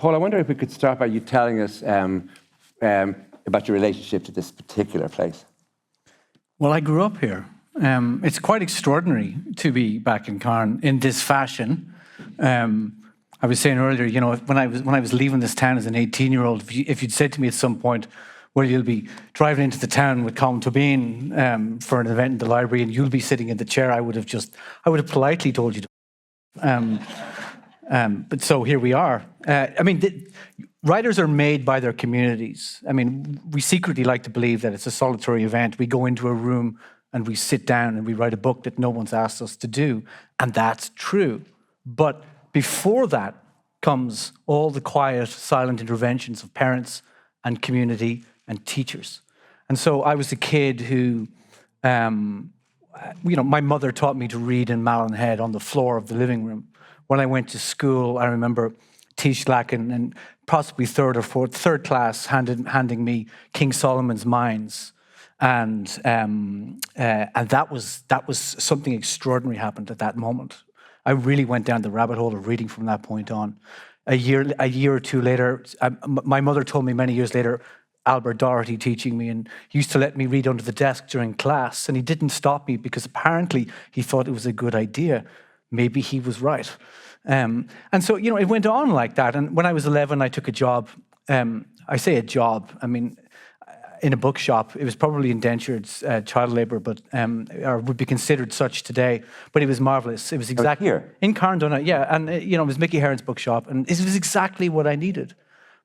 Paul, I wonder if we could start by you telling us about your relationship to this particular place. Well, I grew up here. It's quite extraordinary to be back in Carn in this fashion. I was saying earlier, you know, when I was leaving this town as an 18-year-old, if you'd said to me at some point, well, you'll be driving into the town with Colm Tóibín for an event in the library, and you'll be sitting in the chair, I would have politely told you to. But so here we are. I mean, writers are made by their communities. I mean, we secretly like to believe that it's a solitary event. We go into a room and we sit down and we write a book that no one's asked us to do, and that's true. But before that comes all the quiet, silent interventions of parents and community and teachers. And so I was a kid who, you know, my mother taught me to read in Malin Head on the floor of the living room. When I went to school, I remember Tish Lacken and possibly third class handing me King Solomon's Mines. And that was something extraordinary happened at that moment. I really went down the rabbit hole of reading from that point on. A year or two later, my mother told me many years later, Albert Doherty teaching me, and he used to let me read under the desk during class, and he didn't stop me because apparently he thought it was a good idea. Maybe he was right. And so, you know, it went on like that. And when I was 11, I took a job. I say a job, I mean, in a bookshop. It was probably indentured child labour, but or would be considered such today. But it was marvellous. It was exactly here in Carndonagh, yeah. And you know, it was Mickey Heron's bookshop, and it was exactly what I needed.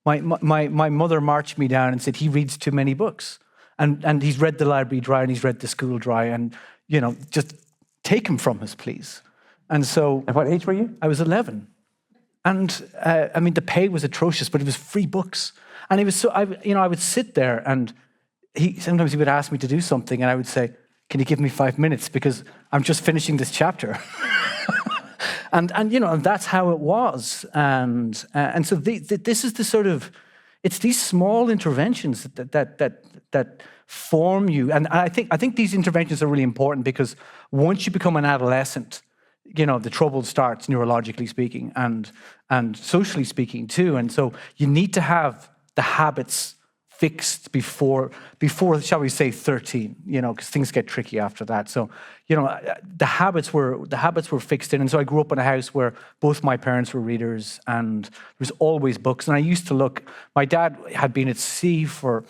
My mother marched me down and said, he reads too many books, and he's read the library dry and he's read the school dry, and you know, just take him from us, please. And so, at what age were you? I was 11, and I mean, the pay was atrocious, but it was free books, and it was so. I would sit there, and sometimes he would ask me to do something, and I would say, "Can you give me 5 minutes because I'm just finishing this chapter." and you know, and that's how it was, and so this is the sort of, it's these small interventions that form you, and I think these interventions are really important because once you become an adolescent, you know, the trouble starts, neurologically speaking and socially speaking too. And so you need to have the habits fixed before, shall we say, 13, you know, because things get tricky after that. So, you know, the habits were fixed in. And so I grew up in a house where both my parents were readers, and there was always books. And I used to look, my dad had been at sea for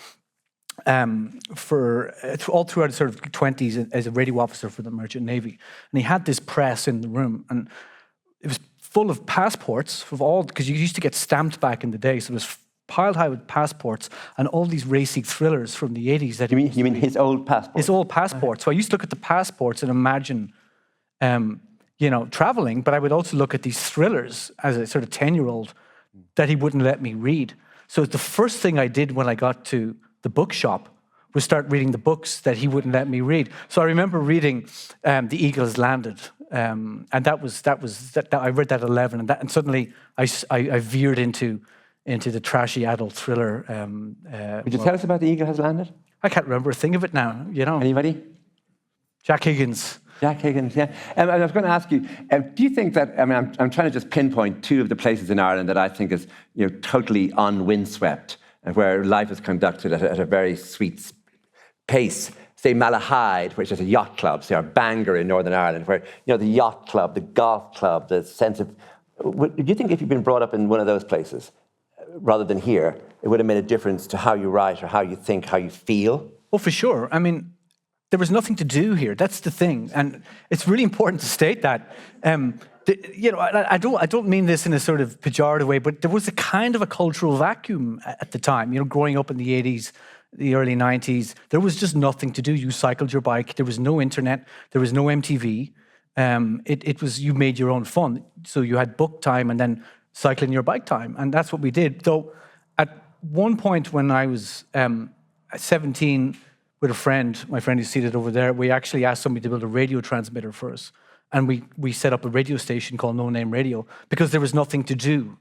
all throughout his sort of 20s as a radio officer for the Merchant Navy. And he had this press in the room, and it was full of passports of all, because you used to get stamped back in the day, so it was piled high with passports and all these racy thrillers from the 80s. That you mean his old passport? His old passport. So I used to look at the passports and imagine, you know, traveling, but I would also look at these thrillers as a sort of 10-year-old that he wouldn't let me read. So the first thing I did when I got to the bookshop was start reading the books that he wouldn't let me read. So I remember reading The Eagle Has Landed, and that I read that at 11, and suddenly I veered into the trashy adult thriller. Would you tell us about The Eagle Has Landed? I can't remember a thing of it now. You know, anybody? Jack Higgins. Jack Higgins, yeah. I was going to ask you, do you think that, I mean, I'm trying to just pinpoint two of the places in Ireland that I think is, you know, totally unwindswept, and where life is conducted at a very sweet pace. Say Malahide, which is a yacht club, say, or Bangor in Northern Ireland, where, you know, the yacht club, the golf club, the sense of... Do you think if you'd been brought up in one of those places, rather than here, it would have made a difference to how you write or how you think, how you feel? Oh, for sure. I mean, there was nothing to do here. That's the thing. And it's really important to state that. You know, I don't mean this in a sort of pejorative way, but there was a kind of a cultural vacuum at the time. You know, growing up in the 80s, the early 90s, there was just nothing to do. You cycled your bike. There was no internet. There was no MTV. It was, you made your own fun. So you had book time and then cycling your bike time. And that's what we did. Though at one point when I was 17 with a friend, my friend who's seated over there, we actually asked somebody to build a radio transmitter for us. And we set up a radio station called No Name Radio because there was nothing to do.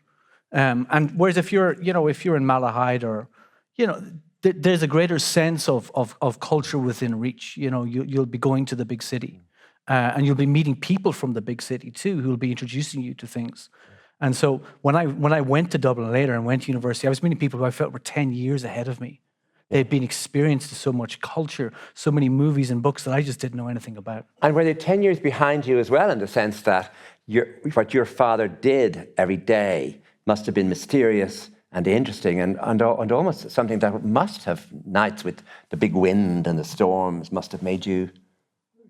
And whereas if you're in Malahide or, you know, there's a greater sense of culture within reach. You know, you'll be going to the big city, and you'll be meeting people from the big city too, who will be introducing you to things. And so when I went to Dublin later and went to university, I was meeting people who I felt were 10 years ahead of me. They'd been experienced to so much culture, so many movies and books that I just didn't know anything about. And were they 10 years behind you as well, in the sense that what your father did every day must have been mysterious and interesting and almost something that must have, nights with the big wind and the storms, must have made you,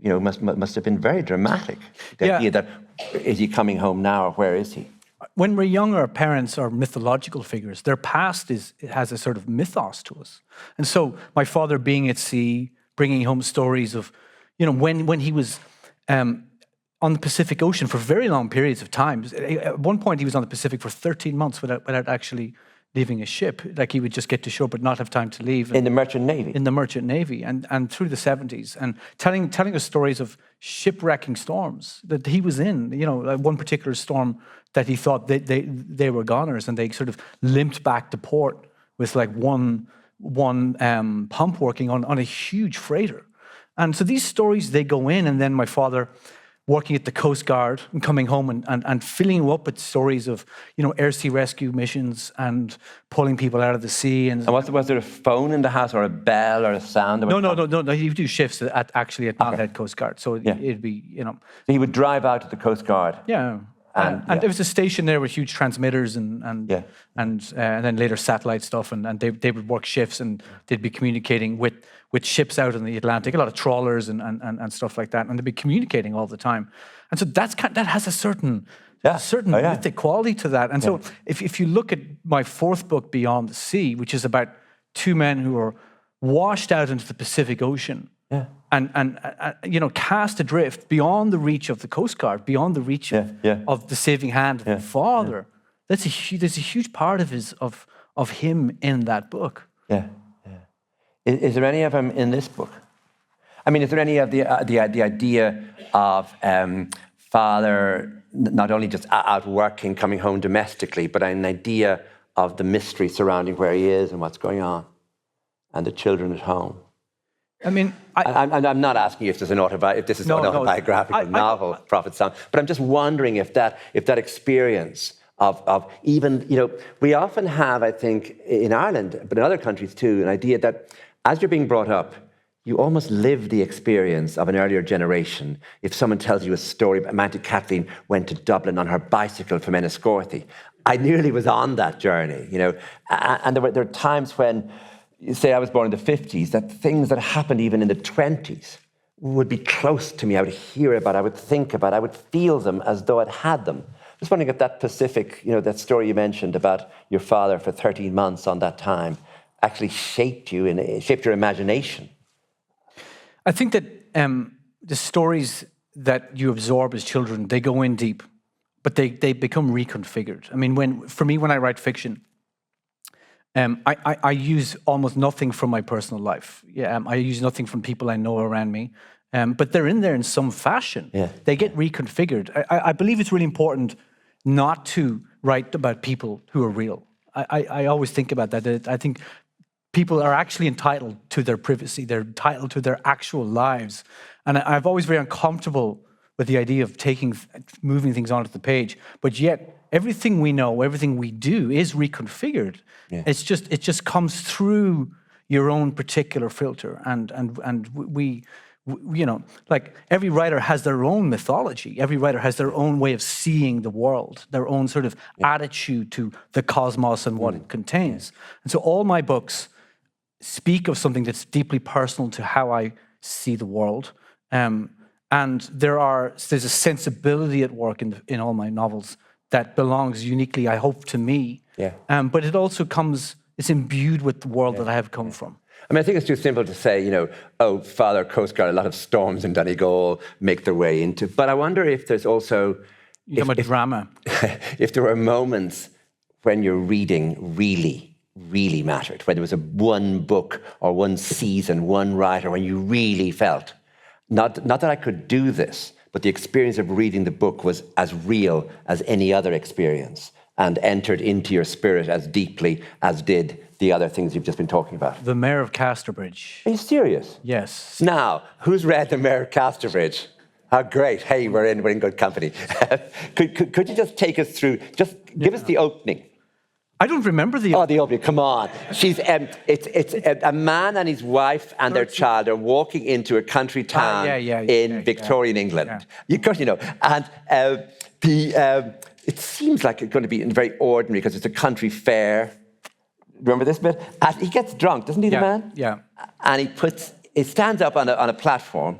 must have been very dramatic. The idea that, is he coming home now or where is he? When we're young, our parents are mythological figures. Their past has a sort of mythos to us. And so my father being at sea, bringing home stories of, when he was on the Pacific Ocean for very long periods of time. At one point, he was on the Pacific for 13 months without actually leaving a ship. Like, he would just get to shore but not have time to leave. In the Merchant Navy? In the Merchant Navy, and through the 70s. And telling us stories of shipwrecking storms that he was in. One particular storm that he thought they were goners, and they sort of limped back to port with like one pump working on a huge freighter. And so these stories, they go in, and then my father working at the Coast Guard and coming home and filling you up with stories of, air sea rescue missions and pulling people out of the sea. And was there a phone in the house or a bell or a sound? No. He would do shifts at Mount Coast Guard. So it'd be, So he would drive out to the Coast Guard. Yeah. And there was a station there with huge transmitters and then later satellite stuff, and they would work shifts, and they'd be communicating with ships out in the Atlantic, a lot of trawlers and stuff like that, and they'd be communicating all the time. And so that has a certain mythic quality to that. And so if you look at my fourth book, Beyond the Sea, which is about two men who are washed out into the Pacific Ocean, and cast adrift beyond the reach of the Coast Guard, beyond the reach of the saving hand of the father. There's a huge part of him in that book. Is there any of him in this book? I mean, is there any of the idea of father not only just out working, coming home domestically, but an idea of the mystery surrounding where he is and what's going on, and the children at home? I mean, I'm not asking you if this is an autobiographical novel, Prophet Sam, but I'm just wondering if that experience of even, we often have, I think, in Ireland, but in other countries too, an idea that as you're being brought up, you almost live the experience of an earlier generation. If someone tells you a story about Auntie Kathleen went to Dublin on her bicycle from Enniscorthy, I nearly was on that journey, and there are times when, say I was born in the 50s, that things that happened even in the 20s would be close to me. I would hear about, I would think about, I would feel them as though I'd had them. Just wondering if that Pacific, that story you mentioned about your father for 13 months on that time actually shaped your imagination. I think that the stories that you absorb as children, they go in deep, but they become reconfigured. I mean, when I write fiction, I use almost nothing from my personal life. I use nothing from people I know around me. But they're in there in some fashion. They get reconfigured. I believe it's really important not to write about people who are real. I always think about that. I think people are actually entitled to their privacy. They're entitled to their actual lives. And I've always been uncomfortable with the idea of moving things onto the page. But yet, everything we know, everything we do is reconfigured. It just comes through your own particular filter. And we like every writer has their own mythology. Every writer has their own way of seeing the world, their own sort of attitude to the cosmos and what it contains. And so all my books speak of something that's deeply personal to how I see the world. And there's a sensibility at work in all my novels that belongs uniquely, I hope, to me. But it also it's imbued with the world that I have come from. I mean, I think it's too simple to say, Father Coast Guard, a lot of storms in Donegal make their way into. But I wonder if there's also... drama. If there were moments when your reading really, really mattered, when there was one book or one season, one writer, when you really felt, not that I could do this, but the experience of reading the book was as real as any other experience and entered into your spirit as deeply as did the other things you've just been talking about. The Mayor of Casterbridge. Are you serious? Yes. Now, who's read The Mayor of Casterbridge? Oh, great. Hey, we're in good company. Could you just take us through, just give us the opening? I don't remember the. Oh, the opening, come on. It's a man and his wife and their child are walking into a country town in Victorian England. Yeah. Of course you know. And it seems like it's going to be very ordinary because it's a country fair. Remember this bit? And he gets drunk, doesn't he, the man? Yeah. And he stands up on a platform,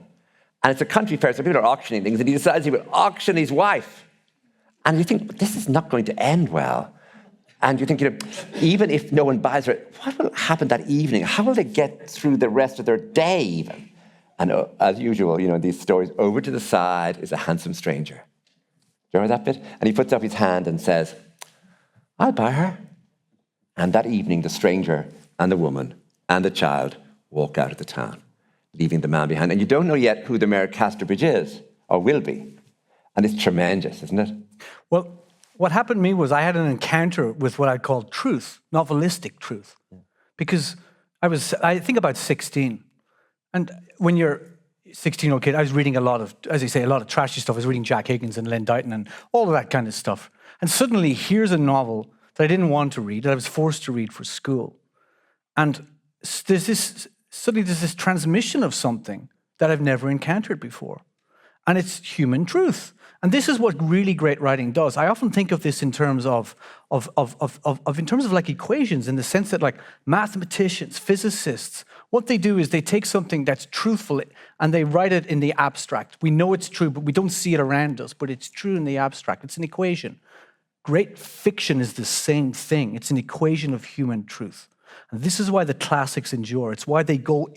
and it's a country fair, so people are auctioning things, and he decides he will auction his wife. And you think, this is not going to end well. And you think, even if no one buys her, what will happen that evening? How will they get through the rest of their day even? And as usual, in these stories, over to the side is a handsome stranger. Do you remember that bit? And he puts up his hand and says, I'll buy her. And that evening, the stranger and the woman and the child walk out of the town, leaving the man behind. And you don't know yet who the Mayor of Casterbridge is, or will be. And it's tremendous, isn't it? Well, what happened to me was I had an encounter with what I called truth, novelistic truth. Because I think about 16. And when you're a 16-year-old kid, I was reading a lot of, as I say, a lot of trashy stuff. I was reading Jack Higgins and Len Dighton and all of that kind of stuff. And suddenly, here's a novel that I didn't want to read, that I was forced to read for school. And suddenly there's this transmission of something that I've never encountered before. And it's human truth. And this is what really great writing does. I often think of this in terms of like equations, in the sense that like mathematicians, physicists, what they do is they take something that's truthful and they write it in the abstract. We know it's true, but we don't see it around us, but it's true in the abstract. It's an equation. Great fiction is the same thing. It's an equation of human truth. And this is why the classics endure. It's why they go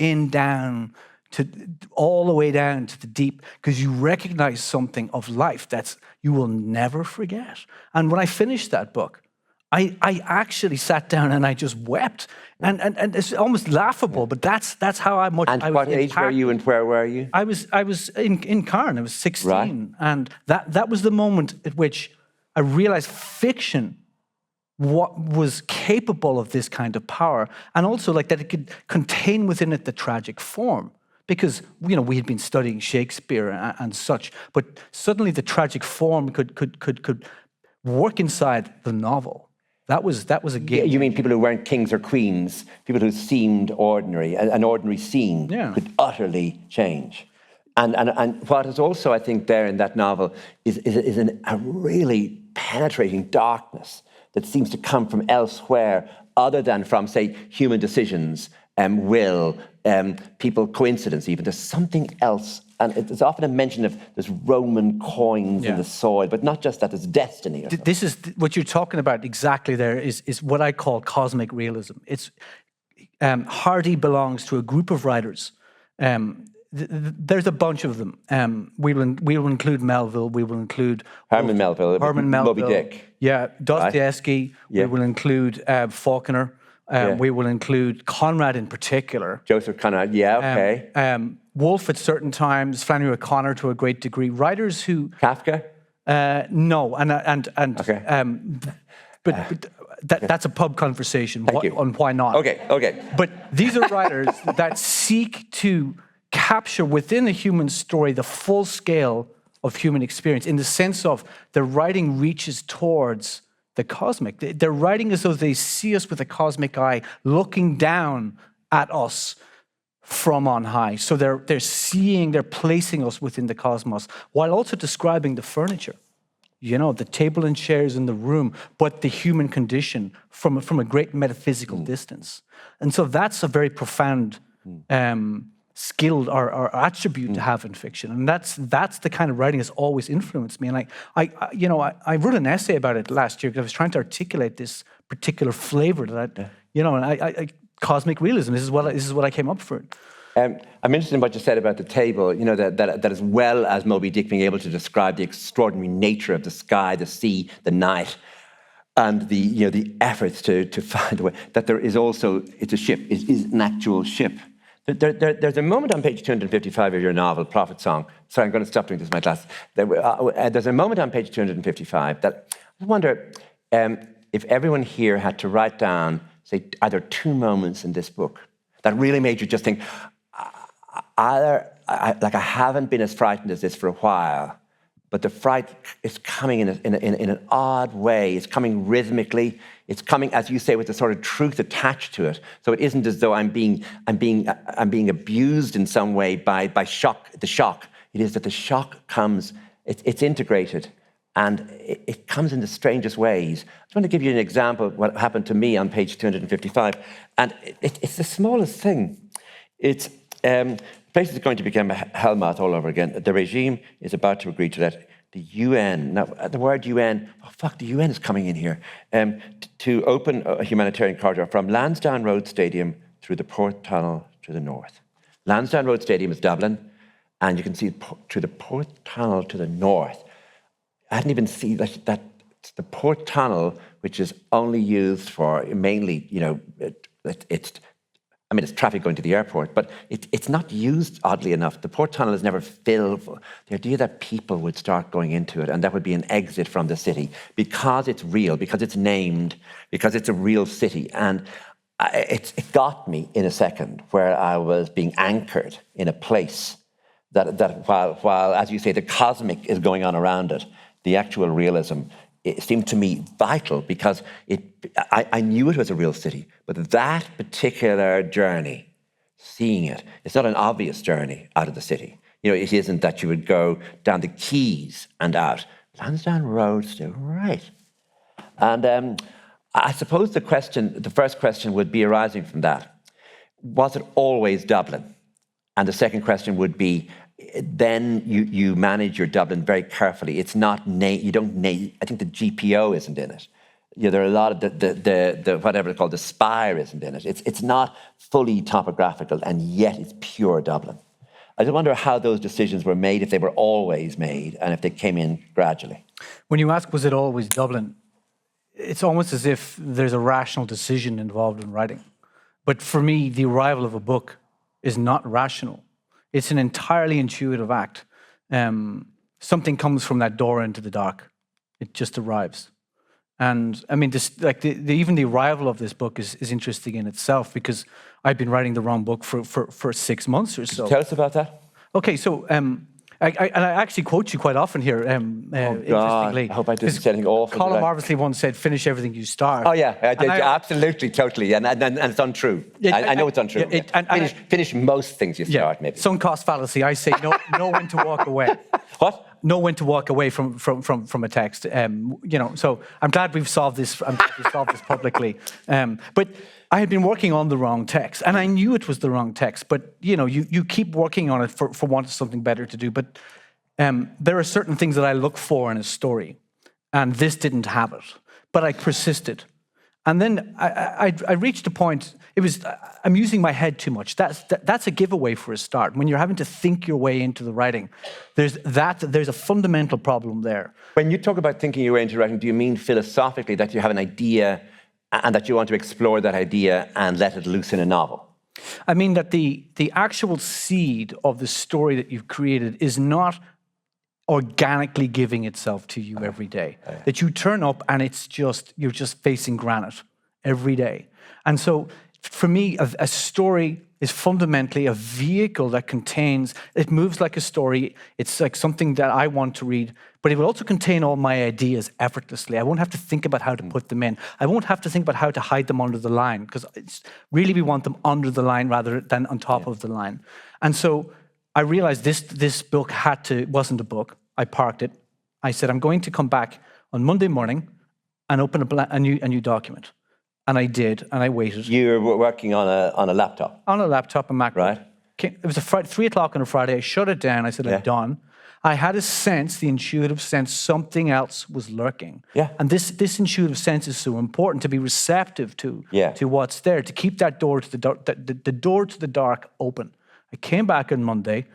all the way down to the deep, because you recognize something of life that you will never forget. And when I finished that book, I actually sat down and I just wept. And it's almost laughable, but that's how much I was. And what age were you and where were you? I was in Cairn. I was 16. Right. And that was the moment at which I realized fiction was capable of this kind of power, and also like that it could contain within it the tragic form. Because we had been studying Shakespeare and such, but suddenly the tragic form could work inside the novel. That was a game. You mean people who weren't kings or queens, people who seemed ordinary, an ordinary scene could utterly change. And what is also, I think, there in that novel is a really penetrating darkness that seems to come from elsewhere other than from, say, human decisions, will, people, coincidence even. There's something else. And there's often a mention of there's Roman coins in the soil, but not just that, there's destiny. This is what you're talking about exactly there is what I call cosmic realism. It's Hardy belongs to a group of writers. There's a bunch of them. We will include Melville. We will include Herman Melville. Moby Dick. Yeah, Dostoevsky. Right. Yeah. We will include Faulkner. We will include Conrad in particular. Joseph Conrad. Yeah. Okay. Woolf at certain times. Flannery O'Connor to a great degree. Writers who Kafka. No, Okay. But that's a pub conversation. Thank you. On why not? Okay. But these are writers that seek to capture within a human story the full scale of human experience, in the sense of their writing reaches towards the cosmic. They're writing as though they see us with a cosmic eye, looking down at us from on high. So they're placing us within the cosmos, while also describing the furniture. The table and chairs in the room, but the human condition from a great metaphysical distance. And so that's a very profound skill or attribute to have in fiction. And that's the kind of writing that's always influenced me. And I wrote an essay about it last year because I was trying to articulate this particular flavor that cosmic realism. This is what I came up for. I'm interested in what you said about the table, that as well as Moby Dick being able to describe the extraordinary nature of the sky, the sea, the night, and the efforts to find a way, that there is also, it's a ship, it is an actual ship. There's a moment on page 255 of your novel, Prophet Song. Sorry, I'm going to stop doing this in my class. There's a moment on page 255 that I wonder if everyone here had to write down, say, are there two moments in this book that really made you just think, are I haven't been as frightened as this for a while, but the fright is coming in an odd way. It's coming rhythmically. It's coming, as you say, with the sort of truth attached to it. So it isn't as though I'm being abused in some way by shock. The shock. It is that the shock comes. It's integrated, and it comes in the strangest ways. I just want to give you an example of what happened to me on page 255, and it's the smallest thing. It's place is going to become a hellmouth all over again. The regime is about to agree to let the UN, now the word UN, the UN is coming in here, to open a humanitarian corridor from Lansdowne Road Stadium through the Port Tunnel to the north. Lansdowne Road Stadium is Dublin, and you can see through the Port Tunnel to the north. I hadn't even seen that the Port Tunnel, which is only used for mainly, it's traffic going to the airport, but it's not used, oddly enough. The Port Tunnel is never filled. The idea that people would start going into it and that would be an exit from the city because it's real, because it's named, because it's a real city. And it got me in a second where I was being anchored in a place that while, as you say, the cosmic is going on around it, the actual realism, it seemed to me vital because I knew it was a real city, but that particular journey, seeing it, it's not an obvious journey out of the city. It isn't that you would go down the quays and out. Lansdowne Road, still right. And I suppose the first question would be arising from that. Was it always Dublin? And the second question would be, then you manage your Dublin very carefully. It's not you don't name. I think the GPO isn't in it. There are a lot of the whatever it's called, the spire isn't in it. It's not fully topographical, and yet it's pure Dublin. I just wonder how those decisions were made, if they were always made, and if they came in gradually. When you ask, was it always Dublin? It's almost as if there's a rational decision involved in writing. But for me, the arrival of a book is not rational. It's an entirely intuitive act. Something comes from that door into the dark. It just arrives. And I mean, even the arrival of this book is interesting in itself because I've been writing the wrong book for 6 months or so. Tell us about that. Okay, so I actually quote you quite often here. Interestingly, I hope I didn't say anything awful. Colm obviously once said, "Finish everything you start." Oh yeah, absolutely, totally, and it's untrue. I know it's untrue. Finish most things you start, maybe. Sunk cost fallacy. I say know when to walk away. What? Know when to walk away from a text. So I'm glad we've solved this. I'm glad we've solved this publicly. But I had been working on the wrong text, and I knew it was the wrong text. But you keep working on it for want of something better to do. But there are certain things that I look for in a story, and this didn't have it. But I persisted, and then I reached a point. I'm using my head too much. That's a giveaway for a start. When you're having to think your way into the writing, there's a fundamental problem there. When you talk about thinking your way into writing, do you mean philosophically that you have an idea and that you want to explore that idea and let it loose in a novel? I mean that the actual seed of the story that you've created is not organically giving itself to you every day. That you turn up and you're just facing granite every day. And so for me, a story is fundamentally a vehicle that it moves like a story. It's like something that I want to read, but it will also contain all my ideas effortlessly. I won't have to think about how to put them in. I won't have to think about how to hide them under the line, because really we want them under the line rather than on top of the line. And so I realized this book wasn't a book. I parked it. I said, I'm going to come back on Monday morning and open a new document. And I did, and I waited. You were working on a laptop? On a laptop, a Mac. Right. It was 3 o'clock on a Friday. I shut it down. I said, I'm done. I had a sense, the intuitive sense, something else was lurking. Yeah. And this intuitive sense is so important, to be receptive to what's there, to keep that door to the door to the dark open. I came back on Monday.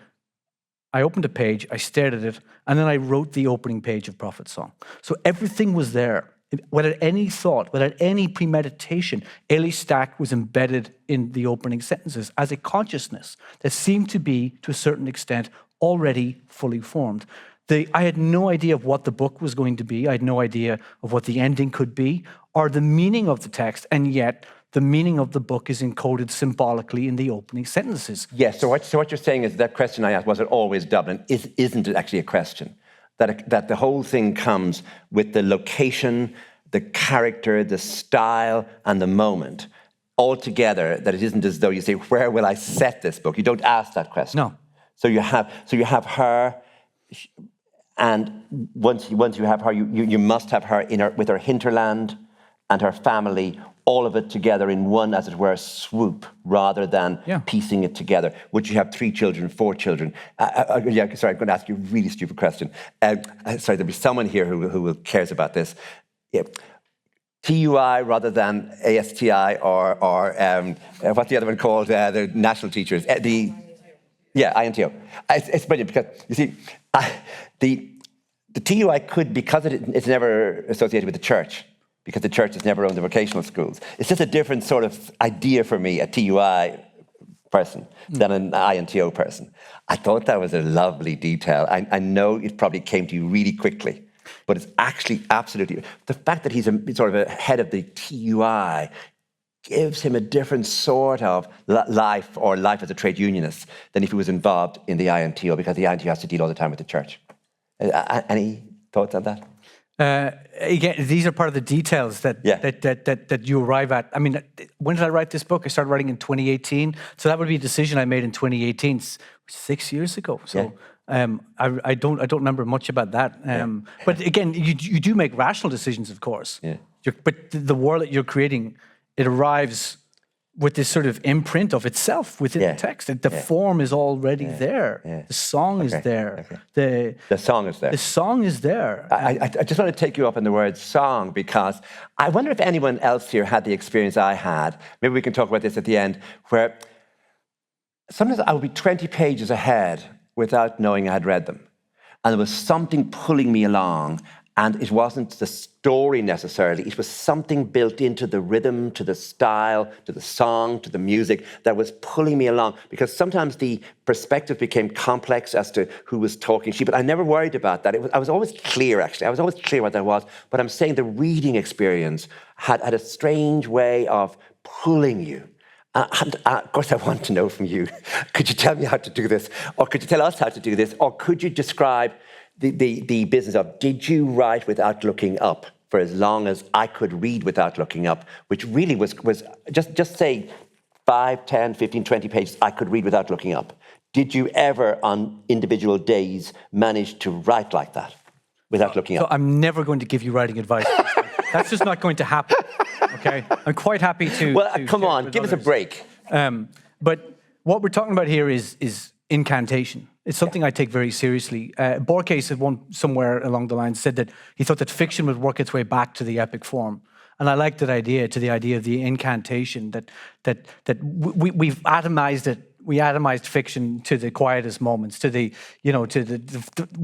I opened a page. I stared at it, and then I wrote the opening page of Prophet's Song. So everything was there. Without any thought, without any premeditation, Eli Stack was embedded in the opening sentences as a consciousness that seemed to be, to a certain extent, already fully formed. I had no idea of what the book was going to be. I had no idea of what the ending could be or the meaning of the text, and yet the meaning of the book is encoded symbolically in the opening sentences. Yes, so what you're saying is that question I asked, was it always Dublin? Isn't it actually a question? That the whole thing comes with the location, the character, the style, and the moment all together, that it isn't as though you say, where will I set this book? You don't ask that question. No. So you have her, and once you have her, you must have her with her hinterland and her family, all of it together in one, as it were, swoop, rather than piecing it together. Would you have 3 children, 4 children? Sorry, I'm going to ask you a really stupid question. Sorry, there'll be someone here who cares about this. Yeah. TUI rather than ASTI or what's the other one called? The national teachers. INTO. It's brilliant because, you see, the TUI could, because it's never associated with the church, because the church has never owned the vocational schools. It's just a different sort of idea for me, a TUI person, than an INTO person. I thought that was a lovely detail. I know it probably came to you really quickly, but it's actually absolutely... The fact that he's sort of a head of the TUI gives him a different sort of life as a trade unionist than if he was involved in the INTO, because the INTO has to deal all the time with the church. Any thoughts on that? Again, these are part of the details that you arrive at. I mean, when did I write this book? I started writing in 2018. So that would be a decision I made in 2018, 6 years ago. So I don't remember much about that. But again, you do make rational decisions, of course. Yeah. But the world that you're creating, it arrives with this sort of imprint of itself within the text. The form is already there. Yeah. The song is there. Okay. The song is there. The song is there. I just want to take you up on the word song, because I wonder if anyone else here had the experience I had. Maybe we can talk about this at the end, where sometimes I would be 20 pages ahead without knowing I had read them. And there was something pulling me along. And it wasn't the story necessarily. It was something built into the rhythm, to the style, to the song, to the music that was pulling me along. Because sometimes the perspective became complex as to who was talking to you, but I never worried about that. I was always clear, actually. I was always clear what that was. But I'm saying the reading experience had a strange way of pulling you. And of course, I want to know from you, could you tell me how to do this? Or could you tell us how to do this? Or could you describe the business of, did you write without looking up for as long as I could read without looking up, which really was just say 5, 10, 15, 20 pages I could read without looking up. Did you ever on individual days manage to write like that without looking up? So I'm never going to give you writing advice. That's just not going to happen, okay? I'm quite happy to... Well, come on, give us a break. But what we're talking about here is incantation. It's something I take very seriously. Borges had somewhere along the line said that he thought that fiction would work its way back to the epic form. And I like that idea, to the idea of the incantation, that we've atomized it. We atomized fiction to the quietest moments, we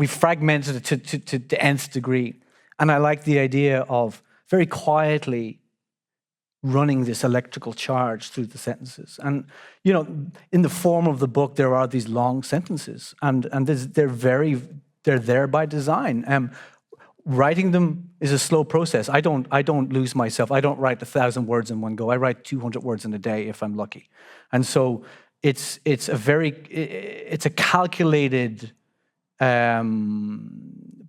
fragmented it to the nth degree. And I like the idea of very quietly running this electrical charge through the sentences. And, in the form of the book, there are these long sentences, and they're there by design. Writing them is a slow process. I don't lose myself. I don't write 1,000 words in one go. I write 200 words in a day if I'm lucky. And so it's a calculated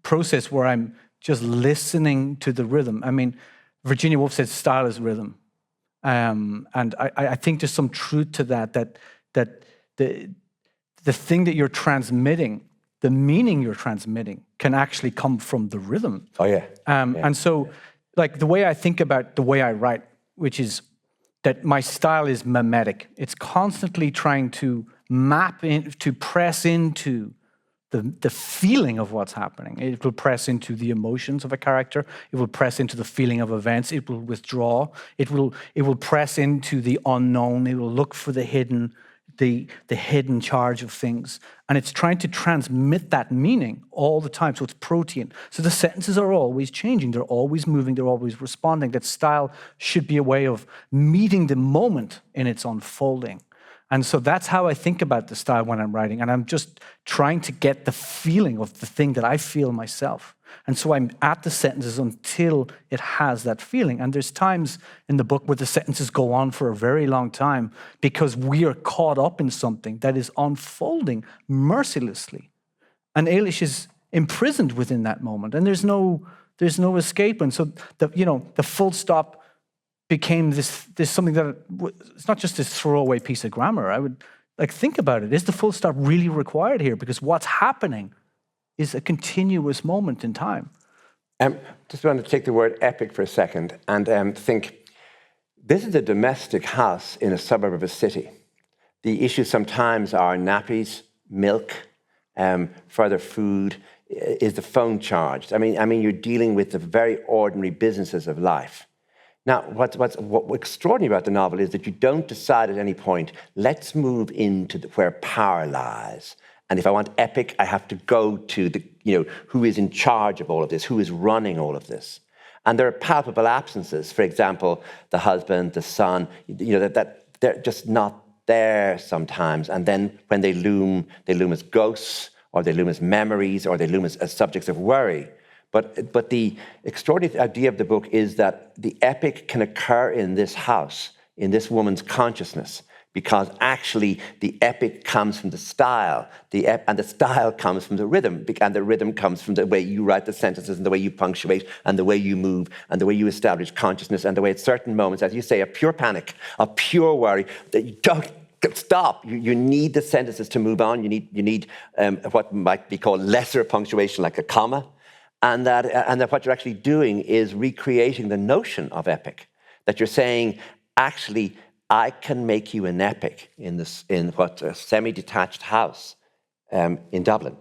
process where I'm just listening to the rhythm. I mean, Virginia Woolf said style is rhythm. And I think there's some truth to that the thing that you're transmitting, the meaning you're transmitting, can actually come from the rhythm. Oh, yeah. And so, like, the way I think about the way I write, which is that my style is mimetic. It's constantly trying to map in, to press into the feeling of what's happening. It will press into the emotions of a character. It will press into the feeling of events. It will withdraw. It will press into the unknown. It will look for the hidden charge of things. And it's trying to transmit that meaning all the time. So it's protean. So the sentences are always changing. They're always moving. They're always responding. That style should be a way of meeting the moment in its unfolding. And so that's how I think about the style when I'm writing. And I'm just trying to get the feeling of the thing that I feel myself. And so I'm at the sentences until it has that feeling. And there's times in the book where the sentences go on for a very long time because we are caught up in something that is unfolding mercilessly. And Eilish is imprisoned within that moment. And there's no escape. And so the full stop became this something that it's not just this throwaway piece of grammar. I would think about it. Is the full stop really required here? Because what's happening is a continuous moment in time. Just want to take the word epic for a second and think, this is a domestic house in a suburb of a city. The issues sometimes are nappies, milk, further food. Is the phone charged? I mean, you're dealing with the very ordinary businesses of life. Now, what's extraordinary about the novel is that you don't decide at any point, let's move into where power lies. And if I want epic, I have to go to who is in charge of all of this, who is running all of this. And there are palpable absences. For example, the husband, the son, that they're just not there sometimes. And then when they loom as ghosts, or they loom as memories, or they loom as subjects of worry. But the extraordinary idea of the book is that the epic can occur in this house, in this woman's consciousness, because actually the epic comes from the style, and the style comes from the rhythm, and the rhythm comes from the way you write the sentences and the way you punctuate and the way you move and the way you establish consciousness and the way at certain moments, as you say, a pure panic, a pure worry, that you don't stop. You need the sentences to move on. You need what might be called lesser punctuation, like a comma. And that what you're actually doing is recreating the notion of epic. That you're saying, actually, I can make you an epic in a semi-detached house in Dublin.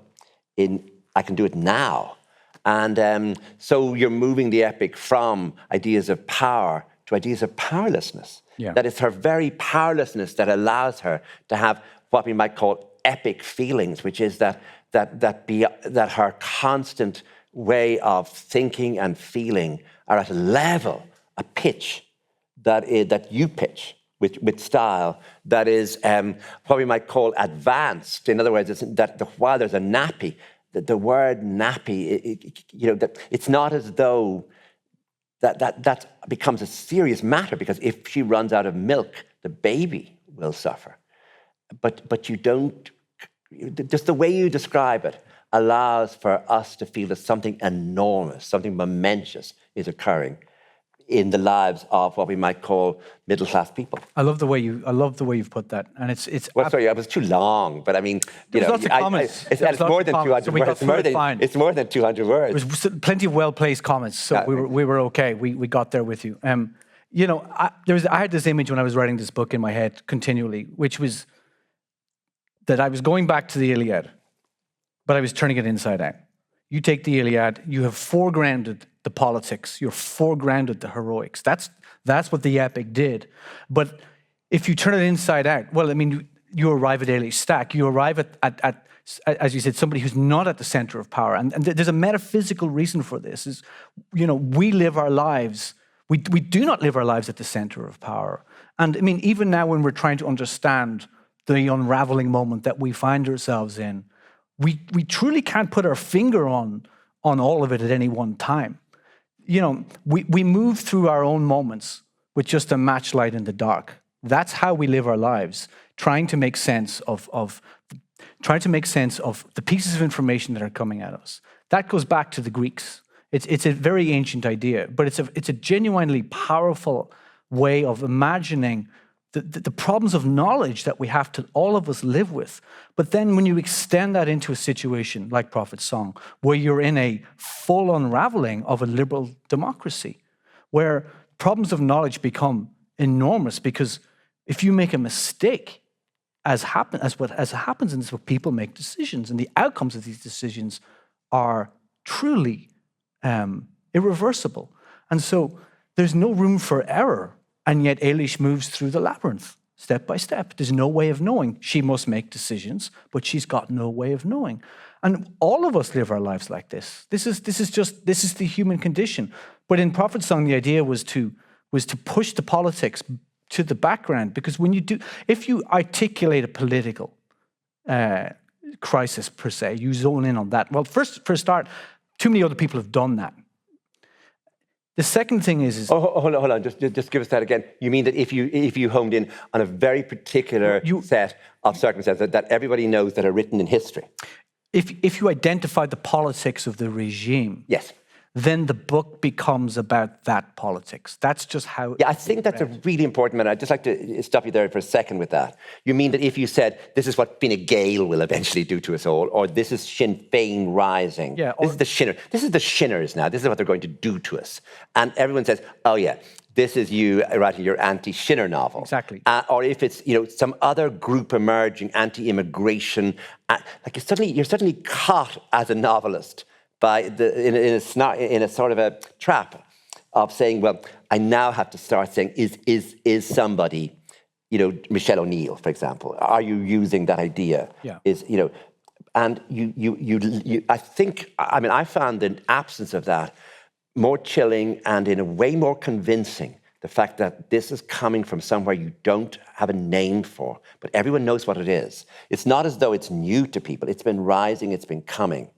I can do it now. And so you're moving the epic from ideas of power to ideas of powerlessness. Yeah. That it's her very powerlessness that allows her to have what we might call epic feelings, which is that her constant way of thinking and feeling are at a level, a pitch that you pitch with style that is what we might call advanced. In other words, while there's a nappy, the word nappy, it's not as though that becomes a serious matter, because if she runs out of milk, the baby will suffer. But you don't, just the way you describe it allows for us to feel that something enormous, something momentous is occurring in the lives of what we might call middle-class people. I love the way you've put that, and it's. Well, sorry, I was too long, but I mean, there's lots of comments. It's more than 200 words. It's more than 200 words. There's plenty of well-placed comments, so we were okay. We got there with you. I had this image when I was writing this book in my head continually, which was that I was going back to the Iliad, but I was turning it inside out. You take the Iliad, you have foregrounded the politics, you're foregrounded the heroics. That's what the epic did. But if you turn it inside out, well, I mean, you arrive at Eilish Stack, you arrive at, as you said, somebody who's not at the center of power. And there's a metaphysical reason for this, is, we live our lives, we do not live our lives at the center of power. And I mean, even now when we're trying to understand the unraveling moment that we find ourselves in, we truly can't put our finger on all of it at any one time. We move through our own moments with just a matchlight in the dark. That's how we live our lives, trying to make sense of the pieces of information that are coming at us. That goes back to the Greeks. It's a very ancient idea, but it's a genuinely powerful way of imagining the problems of knowledge that we have to, all of us, live with. But then when you extend that into a situation like Prophet's Song, where you're in a full unraveling of a liberal democracy, where problems of knowledge become enormous, because if you make a mistake, as happens in this book, people make decisions, and the outcomes of these decisions are truly irreversible. And so there's no room for error. And yet Eilish moves through the labyrinth, step by step. There's no way of knowing. She must make decisions, but she's got no way of knowing. And all of us live our lives like this. This is the human condition. But in Prophet's Song, the idea was to push the politics to the background, because when you do, if you articulate a political crisis per se, you zone in on that. Well, first, for a start, too many other people have done that. The second thing is hold on. Just give us that again. You mean that if you homed in on a very particular set of circumstances that everybody knows that are written in history? If you identify the politics of the regime, yes, then the book becomes about that politics. That's just how. Yeah, I think that's a really important matter. I'd just like to stop you there for a second with that. You mean that if you said, this is what Fine Gael will eventually do to us all, or this is Sinn Féin rising, this is the Shinners now, this is what they're going to do to us. And everyone says, oh yeah, this is you writing your anti-Shinner novel. Exactly. Or if it's some other group emerging, anti-immigration, like you're suddenly caught as a novelist by in a sort of a trap of saying, well, I now have to start saying, is somebody, Michelle O'Neill, for example, are you using that idea? Yeah. And I found the absence of that more chilling and in a way more convincing. The fact that this is coming from somewhere you don't have a name for, but everyone knows what it is. It's not as though it's new to people. It's been rising, it's been coming.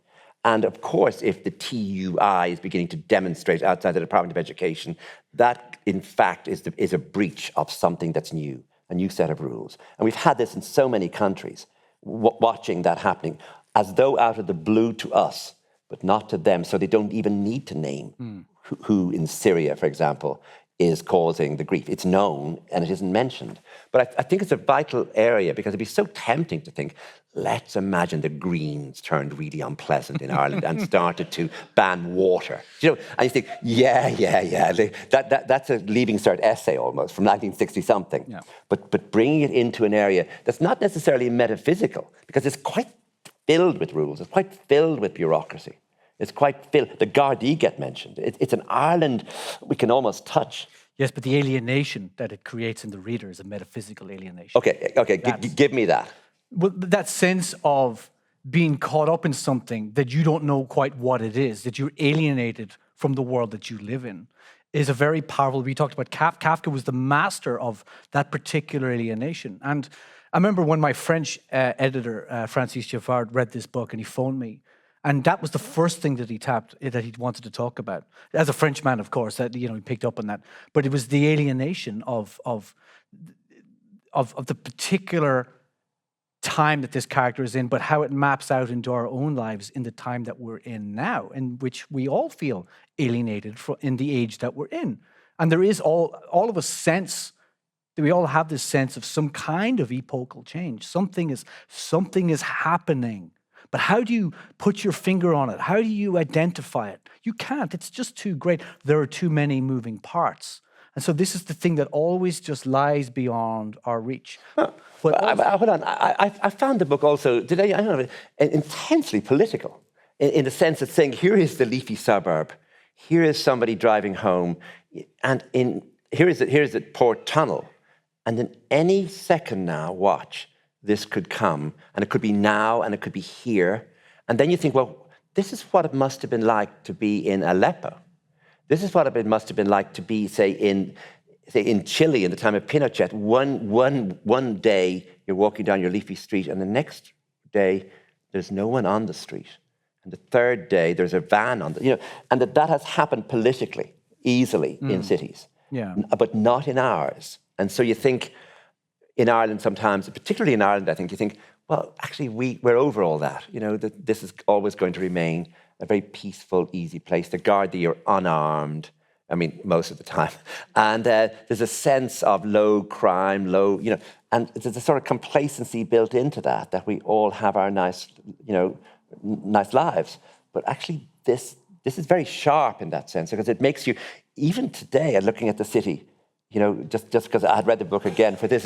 And of course, if the TUI is beginning to demonstrate outside the Department of Education, that in fact is a breach of something that's new, a new set of rules. And we've had this in so many countries, watching that happening, as though out of the blue to us, but not to them, so they don't even need to name who in Syria, for example, is causing the grief. It's known and it isn't mentioned. But I think it's a vital area because it'd be so tempting to think, let's imagine the Greens turned really unpleasant in Ireland and started to ban water. And you think, yeah. That's a Leaving Cert essay almost from 1960-something. Yeah. But bringing it into an area that's not necessarily metaphysical because it's quite filled with rules. It's quite filled with bureaucracy. It's quite filled. The Gardaí get mentioned. It's an Ireland we can almost touch. Yes, but the alienation that it creates in the reader is a metaphysical alienation. Okay, give me that. Well, that sense of being caught up in something that you don't know quite what it is, that you're alienated from the world that you live in, is a very powerful. We talked about Kafka was the master of that particular alienation. And I remember when my French editor, Francis Giffard, read this book and he phoned me. And that was the first thing that he wanted to talk about. As a Frenchman, of course, he picked up on that. But it was the alienation of the particular time that this character is in, but how it maps out into our own lives in the time that we're in now, in which we all feel alienated in the age that we're in. And there is all of a sense that we all have this sense of some kind of epochal change. Something is happening. But how do you put your finger on it? How do you identify it? You can't. It's just too great. There are too many moving parts. And so this is the thing that always just lies beyond our reach. But hold on. I found the book also today, intensely political in the sense of saying, here is the leafy suburb. Here is somebody driving home. And here is the Port Tunnel. And in any second now, watch. This could come, and it could be now, and it could be here. And then you think, well, this is what it must have been like to be in Aleppo. This is what it must have been like to be, say, in Chile in the time of Pinochet. One day you're walking down your leafy street, and the next day there's no one on the street, and the third day there's a van on the, and that has happened politically easily in cities, but not in ours. And so you think. In Ireland sometimes, particularly in Ireland, I think you think, well, actually we're over all that. That this is always going to remain a very peaceful, easy place. The Gardaí are unarmed, most of the time. And there's a sense of low crime, and there's a sort of complacency built into that we all have our nice lives. But actually this is very sharp in that sense because it makes you, even today, looking at the city, just because I had read the book again, for this,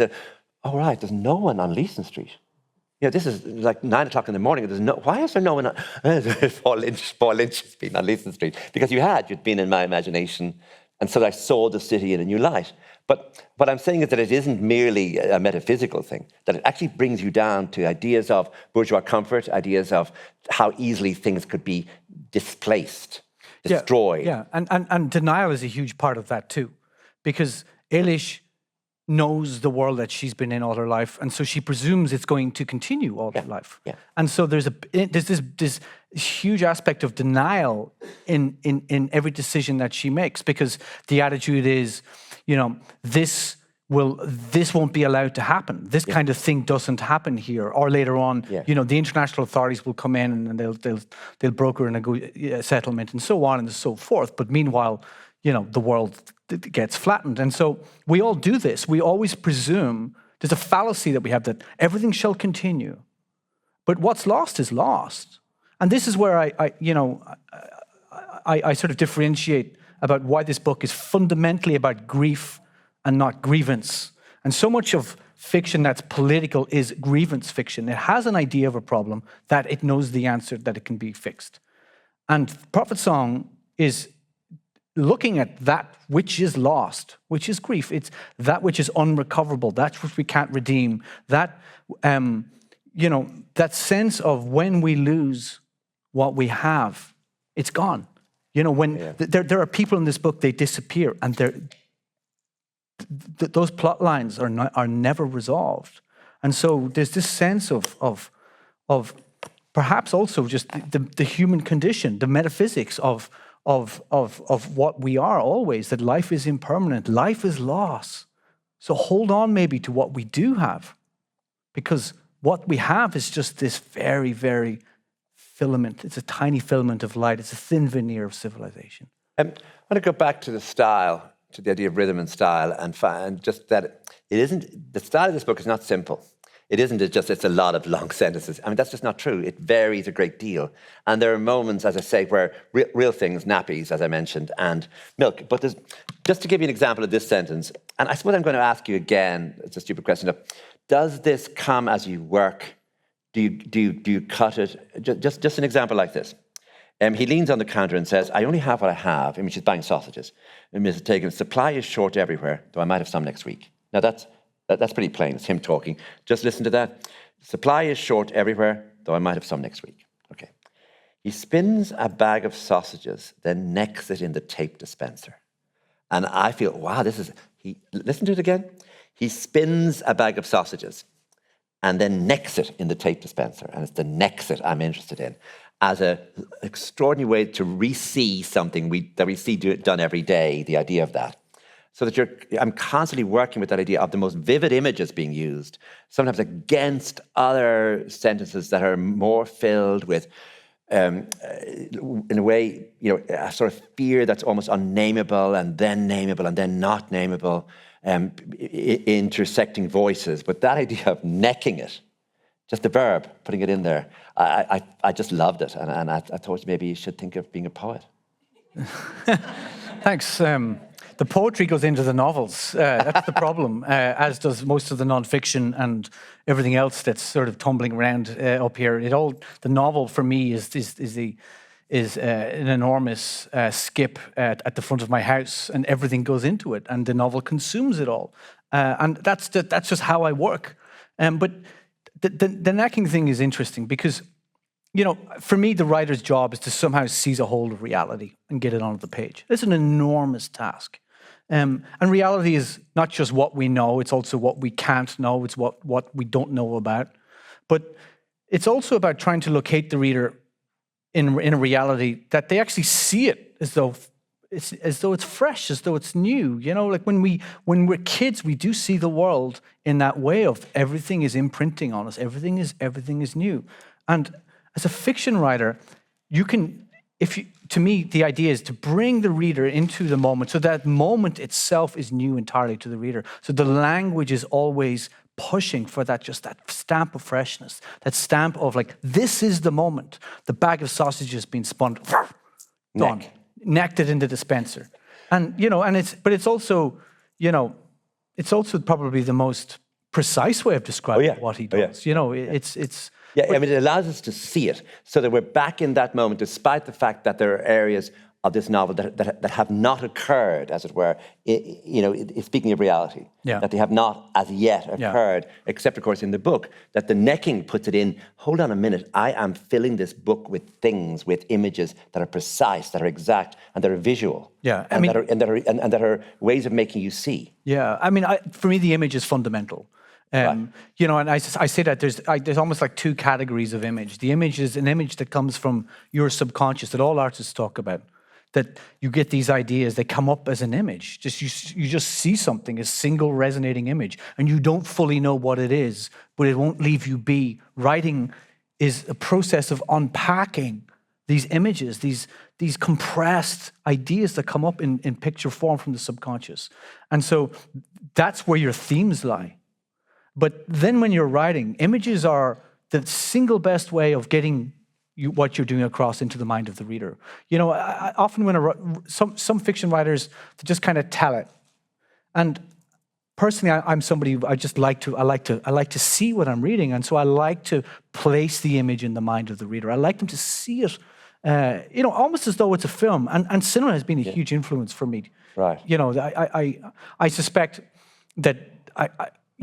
right, there's no one on Leeson Street. This is like 9 o'clock in the morning. Why is there no one on? Paul Lynch has been on Leeson Street because you'd been in my imagination, and so I saw the city in a new light. But what I'm saying is that it isn't merely a metaphysical thing; that it actually brings you down to ideas of bourgeois comfort, ideas of how easily things could be displaced, destroyed. Yeah. And denial is a huge part of that too, because Eilish knows the world that she's been in all her life, and so she presumes it's going to continue all her life. Yeah. And so there's this huge aspect of denial in every decision that she makes, because the attitude is, this won't be allowed to happen. This kind of thing doesn't happen here. Or later on, the international authorities will come in and they'll broker a settlement and so on and so forth. But meanwhile, the world gets flattened. And so we all do this. We always presume, there's a fallacy that we have, that everything shall continue. But what's lost is lost. And this is where I sort of differentiate about why this book is fundamentally about grief and not grievance. And so much of fiction that's political is grievance fiction. It has an idea of a problem that it knows the answer, that it can be fixed. And Prophet Song is looking at that which is lost, which is grief. It's that which is unrecoverable, that which we can't redeem, that, that sense of when we lose what we have, it's gone. There are people in this book, they disappear, and those plot lines are never resolved. And so there's this sense of perhaps also just the human condition, the metaphysics of what we are always, that life is impermanent, life is loss. So hold on maybe to what we do have, because what we have is just this very, very filament. It's a tiny filament of light. It's a thin veneer of civilization. I want to go back to the style, to the idea of rhythm and style, and just that it isn't, the style of this book is not simple. It isn't it's a lot of long sentences. I mean, that's just not true. It varies a great deal. And there are moments, as I say, where real things, nappies, as I mentioned, and milk. But just to give you an example of this sentence, and I suppose I'm going to ask you again, it's a stupid question, does this come as you work? Do you cut it? Just an example like this. He leans on the counter and says, I only have what I have. I mean, she's buying sausages. And Mrs. Tagan, supply is short everywhere, though I might have some next week. Now, that's pretty plain. It's him talking. Just listen to that. Supply is short everywhere, though I might have some next week. Okay. He spins a bag of sausages, then necks it in the tape dispenser. And I feel, wow, listen to it again. He spins a bag of sausages and then necks it in the tape dispenser. And it's the necks it I'm interested in as an extraordinary way to re-see something that we see done every day, the idea of that. So that I'm constantly working with that idea of the most vivid images being used, sometimes against other sentences that are more filled with, in a way, a sort of fear that's almost unnameable and then not nameable, intersecting voices. But that idea of necking it, just the verb, putting it in there, I just loved it. And I thought maybe you should think of being a poet. Thanks. The poetry goes into the novels. That's the problem, as does most of the nonfiction and everything else that's sort of tumbling around up here. The novel for me is an enormous skip at the front of my house, and everything goes into it, and the novel consumes it all. And that's just how I work. But the necking thing is interesting because, for me, the writer's job is to somehow seize a hold of reality and get it onto the page. It's an enormous task. And reality is not just what we know, it's also what we can't know, it's what we don't know about. But it's also about trying to locate the reader in a reality that they actually see it as though it's fresh, as though it's new. Like when we're kids, we do see the world in that way of everything is imprinting on us, everything is new. And as a fiction writer, to me, the idea is to bring the reader into the moment so that moment itself is new entirely to the reader. So the language is always pushing for that stamp of freshness, that stamp of like, this is the moment. The bag of sausages being spun, gone, necked it in the dispenser. And, it's also probably the most precise way of describing what he does. Yeah, I mean, it allows us to see it so that we're back in that moment, despite the fact that there are areas of this novel that have not occurred, as it were, speaking of reality, that they have not as yet occurred, except, of course, in the book, that the necking puts it in, hold on a minute, I am filling this book with things, with images that are precise, that are exact, and that are visual, that are ways of making you see. Yeah, I mean, for me, the image is fundamental. And I say that there's almost like two categories of image. The image is an image that comes from your subconscious that all artists talk about. That you get these ideas, they come up as an image. You just see something, a single resonating image, and you don't fully know what it is, but it won't leave you be. Writing is a process of unpacking these images, these compressed ideas that come up in picture form from the subconscious. And so that's where your themes lie. But then when you're writing, images are the single best way of getting what you're doing across into the mind of the reader. I often when some fiction writers just kind of tell it, and personally, I'm somebody who I like to see what I'm reading, and so I like to place the image in the mind of the reader. I like them to see it, almost as though it's a film. And cinema has been a huge influence for me. Right. I suspect that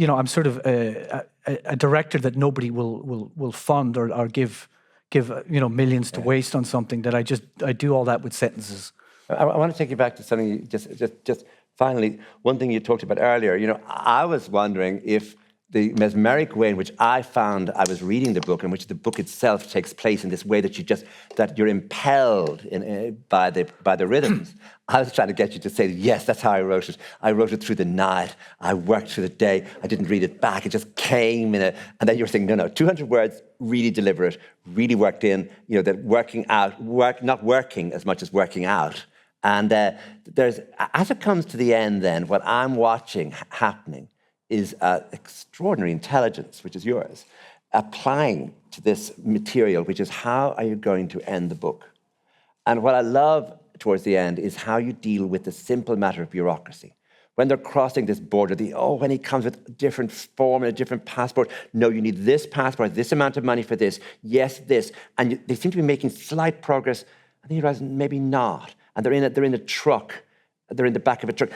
I'm sort of a director that nobody will fund or give millions to waste on something, that I do all that with sentences. I want to take you back to something just finally, one thing you talked about earlier. I was wondering if the mesmeric way in which I found I was reading the book, in which the book itself takes place in this way that you're impelled by the rhythms. I was trying to get you to say, yes, that's how I wrote it. I wrote it through the night. I worked through the day. I didn't read it back. It just came and then you were saying, no, 200 words, really deliberate, really worked in, that working out, not working as much as working out. And as it comes to the end then, what I'm watching happening is extraordinary intelligence, which is yours, applying to this material, which is how are you going to end the book? And what I love towards the end is how you deal with the simple matter of bureaucracy. When they're crossing this border, when he comes with a different form and a different passport, no, you need this passport, this amount of money for this, yes, this. And they seem to be making slight progress. I think you realize maybe not. And they're in a truck. They're in the back of a truck.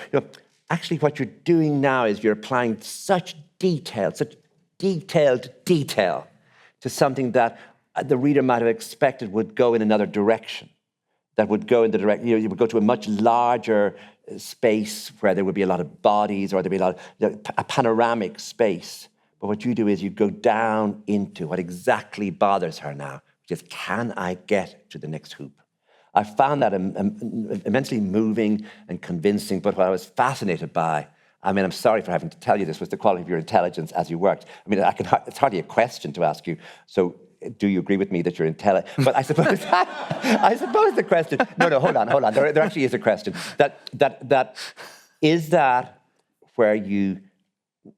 Actually, what you're doing now is you're applying such detailed detail to something that the reader might have expected would go in another direction. That would go in the direction, you would go to a much larger space where there would be a lot of bodies, or there'd be a panoramic space. But what you do is you go down into what exactly bothers her now, which is, can I get to the next hoop? I found that immensely moving and convincing, but what I was fascinated by, I'm sorry for having to tell you this, was the quality of your intelligence as you worked. It's hardly a question to ask you, so do you agree with me that you're intelligent? But I suppose the question, no, hold on. There actually is a question. That is that where you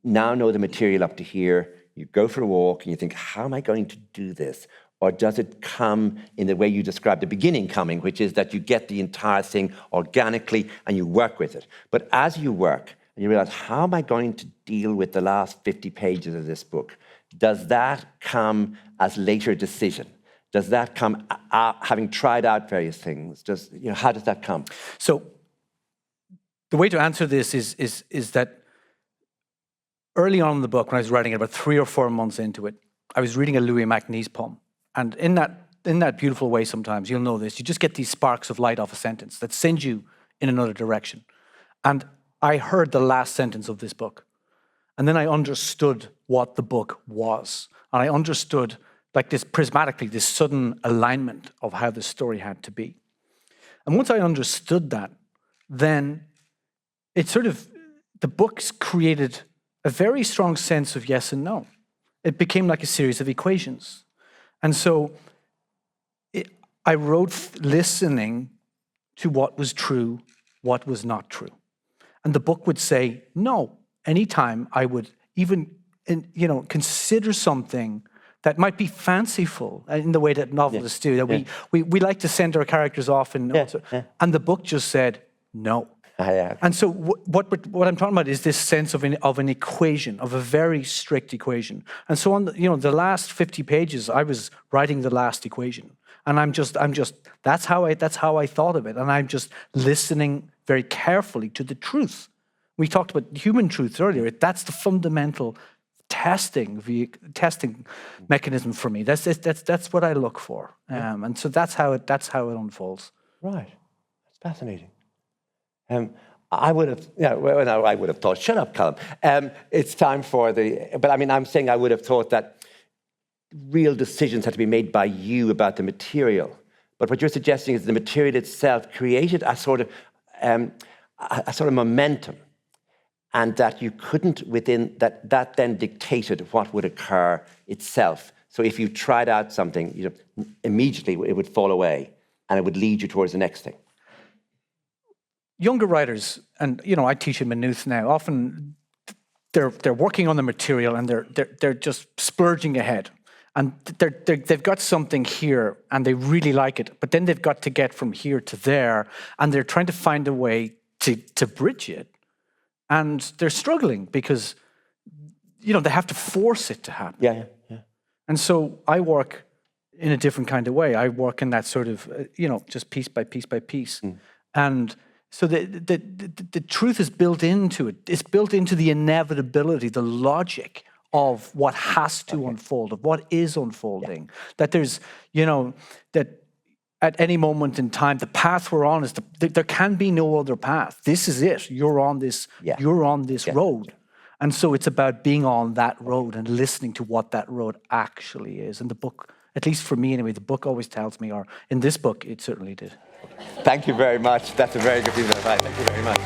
now know the material up to here, you go for a walk and you think, how am I going to do this? Or does it come in the way you described the beginning coming, which is that you get the entire thing organically and you work with it? But as you work and you realize, how am I going to deal with the last 50 pages of this book? Does that come as later decision? Does that come having tried out various things? How does that come? So the way to answer this is that early on in the book, when I was writing it, about 3 or 4 months into it, I was reading a Louis Macneice poem. And in that beautiful way, sometimes, you'll know this, you just get these sparks of light off a sentence that send you in another direction. And I heard the last sentence of this book. And then I understood what the book was. And I understood, like this prismatically, this sudden alignment of how the story had to be. And once I understood that, then the books created a very strong sense of yes and no. It became like a series of equations. And so I wrote listening to what was true, what was not true. And the book would say, no, anytime I would even consider something that might be fanciful in the way that novelists do, that we like to send our characters off. And the book just said, no. Yeah. And so what I'm talking about is this sense of an equation, of a very strict equation. And so on the last 50 pages, I was writing the last equation. And I'm just that's how I thought of it. And I'm just listening very carefully to the truth. We talked about human truth earlier. That's the fundamental testing mechanism for me. That's what I look for. And so that's how it unfolds. Right. That's fascinating. I would have, no, I would have thought, shut up, Colm. It's time for but I mean, I'm saying I would have thought that real decisions had to be made by you about the material. But what you're suggesting is the material itself created a sort of momentum, and that you couldn't that then dictated what would occur itself. So if you tried out something, immediately it would fall away, and it would lead you towards the next thing. Younger writers, and I teach in Maynooth now, often they're working on the material and they're just splurging ahead. And they've got something here and they really like it, but then they've got to get from here to there, and they're trying to find a way to bridge it. And they're struggling because, they have to force it to happen. Yeah. And so I work in a different kind of way. I work in that sort of, just piece by piece by piece. And so the truth is built into it. It's built into the inevitability, the logic of what has to unfold, of what is unfolding. That there's, that at any moment in time, the path we're on is there can be no other path. This is it. You're on this. You're on this road, and so it's about being on that road and listening to what that road actually is. And the book, at least for me anyway, the book always tells me, or in this book, it certainly did. Thank you very much. That's a very good piece of advice. Thank you very much.